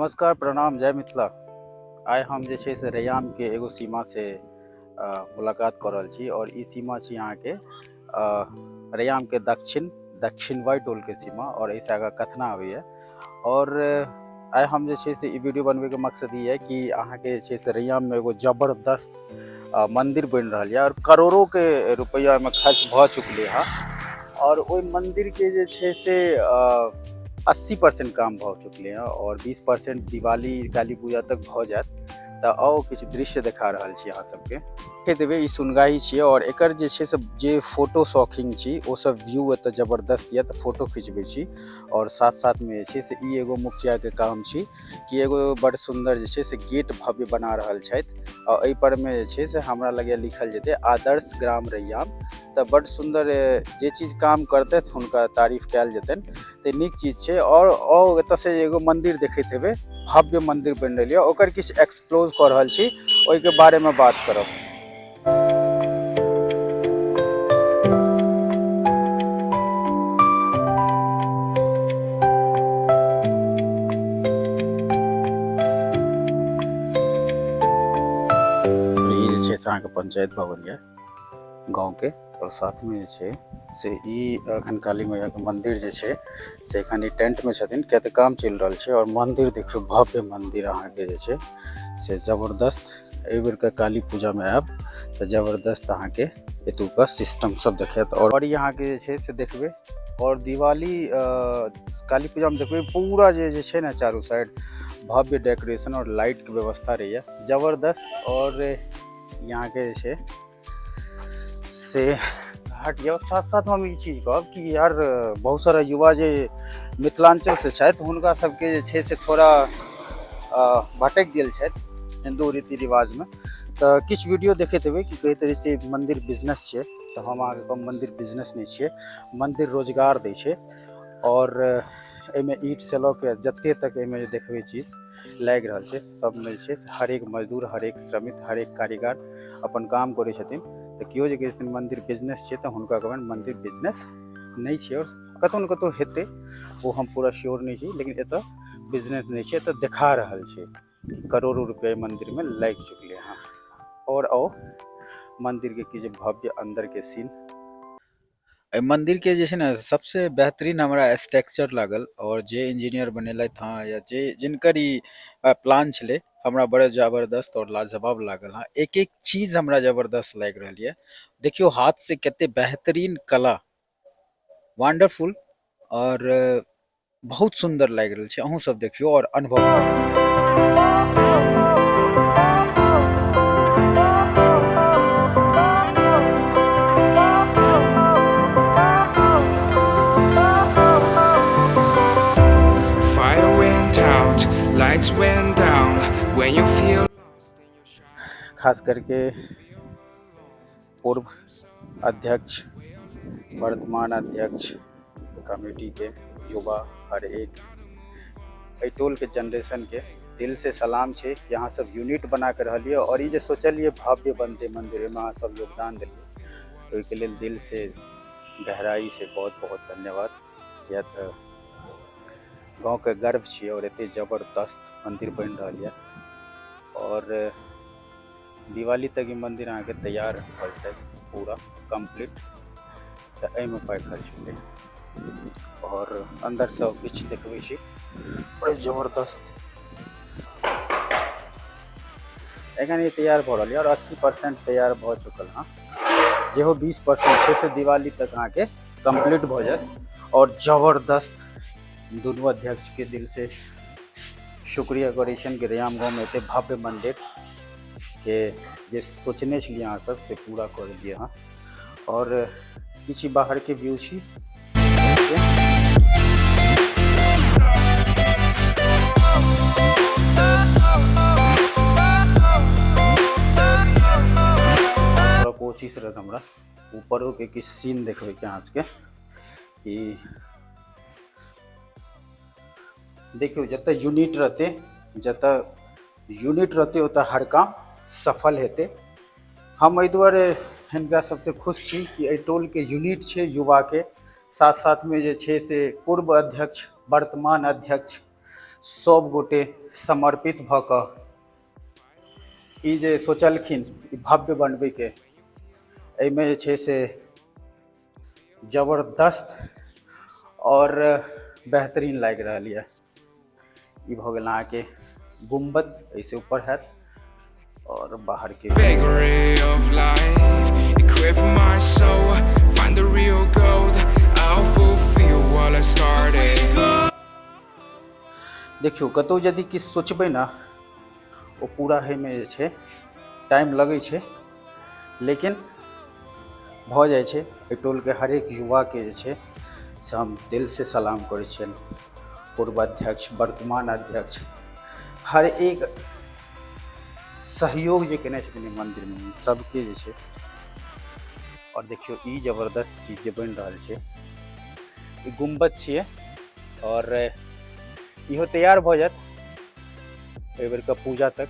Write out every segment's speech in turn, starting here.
नमस्कार, प्रणाम, जय मिथिला। आइ हम जे छै से रैयाम के एगो सीमा से मुलाकात कऽ रहल छी और ई सीमा छी अहाँके रैयाम के दक्षिणवाई टोल के सीमा और एहिसँ आगाँ कथना आबैए। और आइ हम जे छै से ई वीडियो बनबैके मकसद ई है कि अहाँके जे छै से रैयाममे एगो जबरदस्त मंदिर बनि रहल यऽ और करोड़ों के रुपैआ में खर्च भऽ चुकलै हँ और ओहि मंदिर के जे छै से 80% काम भऽ चुकलै हँ और 20% दिवाली काली पूजा तक भऽ जायत। तऽ आओ किछु दृश्य देखा रहल छी अहाँ सबके देखे देबै। ई सुनगाही छियै और एकर जे छै से जे फोटो शौकीन छी ओ सब व्यू एतऽ जबरदस्त यऽ, तऽ फोटो खिंचबै छी। और साथ साथ में जे छै से ई एगो मुखिया के काम छी कि एगो बड़ सुंदर जे छै से गेट भव्य बना रहल छथि और एहि पर में जे छै से हमरा लगे लिखल जेतै आदर्श ग्राम रैयाम। तऽ बड़ सुंदर जे चीज काम करतै हुनका तारीफ कयल जेतनि, तऽ नीक चीज छै। और एतऽसँ एगो मंदिर देखैत हेबै, भव्य मंदिर बनि रहल यऽ, ओकर किछु एक्सप्लोर कऽ रहल छी, ओहिके बारेमे बात करब। ई जे छै से अहाँके पंचायत भवन यऽ गाँव के, और साथ में जे छै से ई अखन काली मैया के मंदिर जे छै से एखन ई टेंट में छथिन, किया तऽ काम चलि रहल छै। और मंदिर देखियौ, भव्य मंदिर अहाँके जे छै से जबरदस्त। एहि बेर के काली पूजा में आयब तऽ जबरदस्त अहाँके एतुका सिस्टम सब देखायत। और ई अहाँके जे छै से देखबै, और दिवाली काली पूजा में देखबै पूरा जे छै ने चारू साइड भव्य डेकोरेशन और लाइट के व्यवस्था रहैया जबरदस्त। और यहाँ के जे छै से घाट यऽ। साथ साथ हम ई चीज कहब कि यार बहुत सारा युवा जे मिथिलांचल से छथि हुनका सबके जे छै से थोड़ा भटकि गेल छथि हिंदू रीति रिवाज में। तऽ किछु वीडियो देखैत हेबै कि कहैत रहै छै मंदिर बिजनेस छै, तऽ हम अहाँके कहब मंदिर बिजनेस नहीं छियै, मंदिर रोजगार दै छै। और एहिमे ईंट से लऽ के जते तक एहिमे देखबै चीज लागि रहल छै सबमे जे छै से हरेक मजदूर, हरेक श्रमिक, हरेक कारीगर अपन काम करै छथिन। तऽ केओ जे कहै छथिन मंदिर बिजनेस छै तऽ हुनका कहबनि मंदिर बिजनेस नहीं छै। और कतौ न कतौ हेतै, वो हम पूरा श्योर नहीं छी, लेकिन एतऽ बिजनेस नहीं छै, एतऽ देखा रहल छै करोड़ों रुपया मंदिर में लागि चुकलै हँ। और आओ मंदिर के किछु भव्य अंदर के सीन। मंदिर के जे छै ने सबसे बेहतरीन हमरा स्ट्रक्चर लागल, और जे इंजीनियर बनेलथि हँ या जे जिनकर ई प्लान छलै, हमरा बड़ा जबरदस्त और लाजवाब लागल हँ। एक एक चीज हमरा जबरदस्त लागि रहल यऽ। देखियो हाथ से कते बेहतरीन कला, वंडरफुल। और बहुत सुंदर लागि रहल छै। अहूँ सब देखियो और अनुभव करू। Fire went out, lights went down. When you feel खास करके पूर्व अध्यक्ष, वर्तमान अध्यक्ष कमेटी के युवा, हर एक टोल के जनरेशन के दिल से सलाम छै कि अहाँ सब यूनिट बना के रहलिए। और ये जो सोचलिए भव्य बनते मंदिर में अहाँ सब योगदान दिलिए, ओहिके लेल दिल से गहराई से बहुत बहुत धन्यवाद। किया तऽ गाँव के गर्व छियै और एते जबरदस्त मंदिर बनि रहल यऽ। और दिवाली तक ई मंदिर अहाँके तैयार भऽ जेतै पूरा कंप्लीट, तऽ एहिमे पाइ खर्च भेलै। और अंदर से किछु देखबै छी, बड़े जबरदस्त एखन ई तैयार भऽ रहल यऽ और 80% तैयार भऽ चुकल हँ। जेहो 20% छै से दिवाली तक अहाँके कंप्लीट भऽ जायत। और जबरदस्त दुनू अध्यक्ष के दिल से शुक्रिया करै छनि कि रैयाम गाँव में एते भव्य मंदिर के जे सोचने छलियै अहाँ सब से पूरा कर दिए हँ। और किछु बाहर के व्यू छी, कोशिश रहत हमरा ऊपरों के किछु सीन देखबै के अहाँ सबके कि देखियो जतऽ यूनिट रहते ओतऽ हर काम सफल हेतै। हम एहि दुआरे हिनका सबसे खुश छी कि एहि टोल के यूनिट छै युवा के, साथ साथ में जे छै से पूर्व अध्यक्ष, वर्तमान अध्यक्ष सब गोटे समर्पित भ कऽ ई जे सोचलखिन ई भव्य बनबैके, एहिमे जे छै से जबरदस्त और बेहतरीन लागि रहल यऽ। ई भऽ गेल अहाँके गुम्बद, एहिसे ऊपर हैत और बाहर के Bakery of life, equip my soul, find the real gold. I'll fulfill what I started. देखियौ कतौ यदि किछु सोचबै ना ओ पूरा होइमे जे छै टाइम लगै छै, लेकिन भऽ जाइ छै। एहि टोलके हरेक युवाके जे छै से हम दिलसँ सलाम करै छियनि। पूर्व अध्यक्ष, वर्तमान अध्यक्ष, हर एक सहयोग जे केने छथिन ई मन्दिरमे सबके जे छै। और देखियौ ई जबरदस्त चीज जे बनि रहल छै, ई गुम्बद छियै और इहो तैयार भऽ जायत एहि बेरका पूजा तक।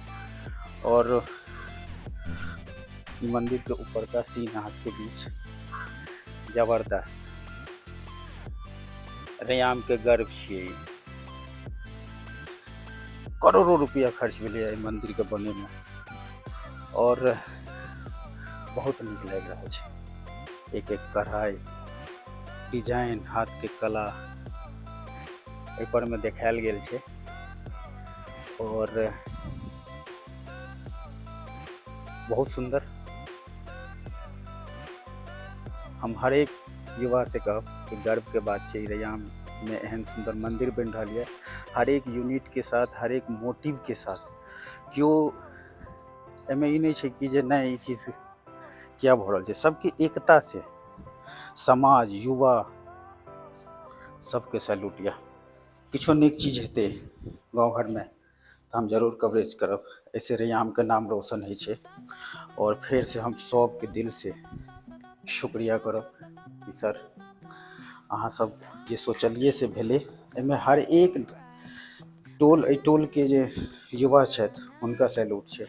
और ई मंदिर के ऊपर का सीन अहाँ के बीच जबरदस्त रैयाम के गर्व छियै। ई करोड़ों रुपया खर्च भेलै एहि मंदिर के बने में और बहुत नीक लागि रहल छै। एक एक कढ़ाई, डिजाइन, हाथ के कला एहि पर में देखायल गेल छै। और बहुत सुंदर। हम हर एक युवा से कहब कि गर्व के बात छै रैयाम में एहन सुंदर मंदिर बन रहा है। हर एक यूनिट के साथ, हर एक मोटिव के साथ। क्यों एमे ई नहीं छै कि जे नहीं ई चीज क्या भ रहल छै, सबके एकता से समाज, युवा सबके सैल्यूट या। किछो नीक चीज हेतै गाँव घर में तो हम जरूर कवरेज करब। ऐसे रैयाम के नाम रोशन है छै। और फिर से हम सबके दिल से शुक्रिया करब कि सर अहाँ सब जे सोचलिए से भेले। एमे हर एक टोल, एहि टोल के जे युवा छथि हुनका सैल्यूट छै।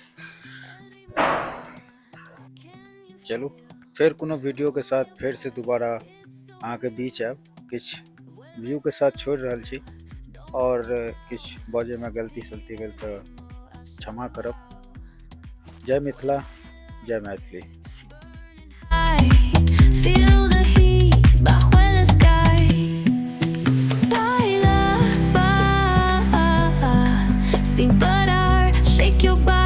चलू फिर कोनो वीडियो के साथ फिर से दोबारा अहाँ के बीच आब। किछ व्यू के साथ छोड़ रहल छी और किछ बाजे में गलती सलती भेल तो क्षमा करब। जय मिथिला, जय Maithili. Feel the heat bajo el sky. Baila, sin parar, shake your body.